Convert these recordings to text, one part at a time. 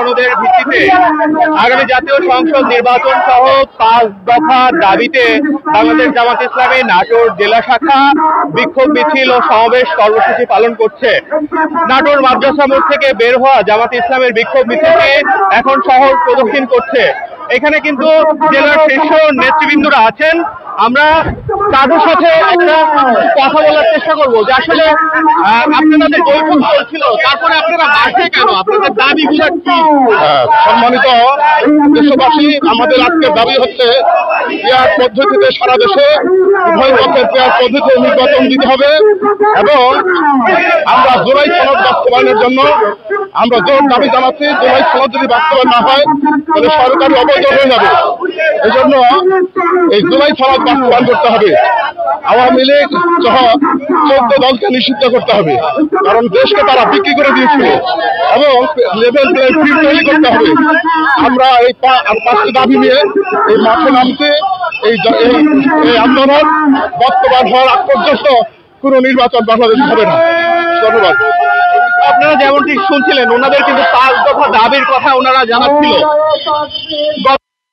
সনদের ভিত্তিতে আগামী জাতীয় সংসদ নির্বাচন সহ 5 দফা দাবিতে বাংলাদেশ জামাত ইসলামী নাটোর জেলা শাখা বিক্ষোভ মিছিল ও সমাবেশ কর্মসূচি পালন করছে। নাটোর মাদ্রাসা মোড় থেকে বের হওয়া জামাত ইসলামের বিক্ষোভ মিছিলটি এখন শহর প্রদক্ষিণ করছে। এখানে কিন্তু জেলার শীর্ষ নেতৃবৃন্দরা আছেন। আমরা তাদের সাথে একটা কথা বলার চেষ্টা করবো যে আসলে আপনাদের বৈঠক চলছিল, তারপরে আপনারা মাঠে কেন, আপনাদের দাবিগুলো কি? সম্মানিত দেশবাসী, আমাদের আজকের দাবি হচ্ছে পেয়ার পদ্ধতিতে সারা দেশে উভয় পক্ষের পেয়ার পদ্ধতিতে নির্বাচন দিতে হবে এবং আমরা জুলাই সনদ বাস্তবায়নের জন্য আমরা জোর দাবি জানাচ্ছি। জুলাই সনদ যদি বাস্তবায়ন না হয় তাহলে সরকারি অবৈধ হয়ে যাবে। এই জন্য এই জুলাই সনদ বাস্তবায়ন করতে হবে। আওয়ামী লীগ সহ 14 দলকে নিষিদ্ধ করতে হবে, কারণ দেশকে তারা বিক্রি করে দিয়েছিল এবং লেভেল প্লেইং ফিল্ড তৈরি করতে হবে। আমরা এই 5টি দাবি নিয়ে এই মাঠে নামছি। এই আন্দোলন বাস্তবায়ন হওয়ার আগ পর্যন্ত কোনো নির্বাচন বাংলাদেশে হবে না। ধন্যবাদ। আপনারা যেমনটি শুনছিলেন, ওনাদের কিন্তু 5 দফা দাবির কথা ওনারা জানাচ্ছিল।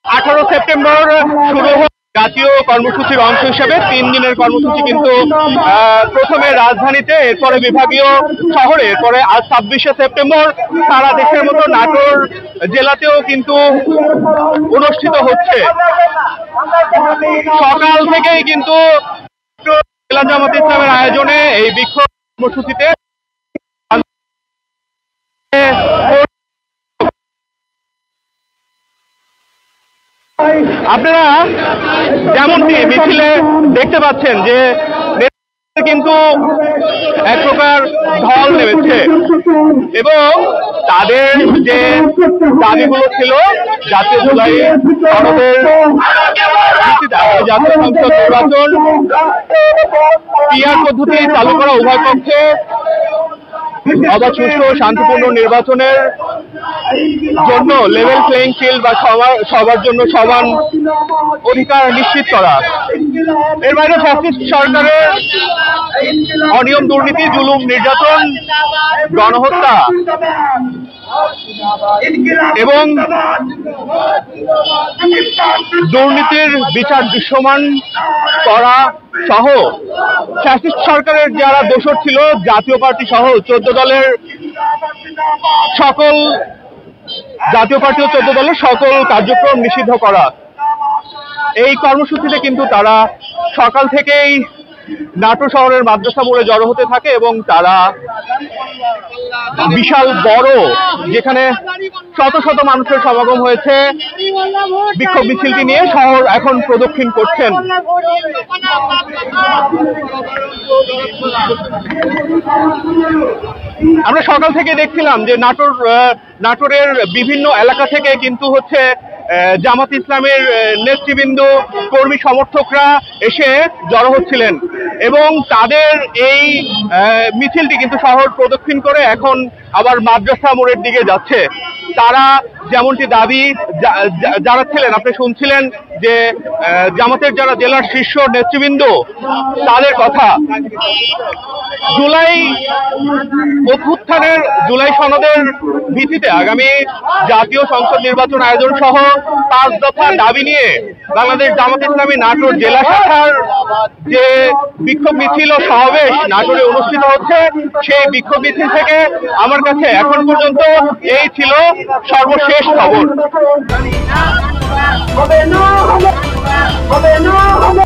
18 সেপ্টেম্বর শুরু হয় জাতীয় কর্মসূচির অংশ হিসেবে 3 দিনের কর্মসূচি, কিন্তু প্রথমে রাজধানীতে, এরপরে বিভাগীয় শহরে, এরপরে আজ 26শে সেপ্টেম্বর সারা দেশের মতো নাটোর জেলাতেও কিন্তু অনুষ্ঠিত হচ্ছে। সকাল থেকেই কিন্তু জেলা জামাত ইসলামের আয়োজনে এই বিক্ষোভ কর্মসূচিতে আপনারা যেমনটি মিছিলে দেখতে পাচ্ছেন যে কিন্তু এক প্রকার ঢল নেমেছে এবং তাদের যে দাবিগুলো ছিল জাতীয় জুলাই সনদের জাতীয় সংসদ নির্বাচন, পিআর পদ্ধতি চালু করা, উভয় পক্ষে অবাধ, সুষ্ঠু ও শান্তিপূর্ণ নির্বাচনের জন্য লেভেল প্লেইং ফিল্ড বা সবার জন্য সমান অধিকার নিশ্চিত করা। এর বাইরে ফ্যাসিস্ট সরকারের অনিয়ম, দুর্নীতি, জুলুম, নির্যাতন, গণহত্যা এবং দুর্নীতির বিচার দৃশ্যমান করা সহ ফ্যাসিস্ট সরকারের যারা দোষর ছিল, জাতীয় পার্টি সহ 14 দলের সকল জাতীয় পার্টি ও 14 দলের সকল কার্যক্রম নিষিদ্ধ করা। এই কর্মসূচিতে কিন্তু তারা সকাল থেকেই নাটোর শহরের মাদ্রাসা মোড়ে জড়ো হতে থাকে এবং তারা বিশাল বড়, যেখানে শত শত মানুষের সমাগম হয়েছে, বিক্ষোভ মিছিলটি নিয়ে শহর এখন প্রদক্ষিণ করছেন। আমরা সকাল থেকে দেখছিলাম যে নাটোরের বিভিন্ন এলাকা থেকে কিন্তু হচ্ছে জামাত ইসলামের নেতৃবৃন্দ, কর্মী সমর্থকরা এসে জড়ো হচ্ছিলেন এবং তাদের এই মিছিলটি কিন্তু শহর প্রদক্ষিণ করে এখন আবার মাদ্রাসা মোড়ের দিকে যাচ্ছে। তারা যেমনটি দাবি জানাচ্ছিলেন, আপনি শুনছিলেন যে জামাতের যারা জেলার শীর্ষ নেতৃবৃন্দ তাদের কথা। জুলাই অভ্যুত্থানের, জুলাই সনদের ভিত্তিতে আগামী জাতীয় সংসদ নির্বাচন আয়োজন সহ 5 দফা দাবি নিয়ে বাংলাদেশ জামাত ইসলামী নাটোর জেলা শাখার যে বিক্ষোভ মিছিল ও সমাবেশ নাটোরে অনুষ্ঠিত হচ্ছে, সেই বিক্ষোভ মিছিল থেকে আমার কাছে এখন পর্যন্ত এই ছিল সর্বশেষ খবর।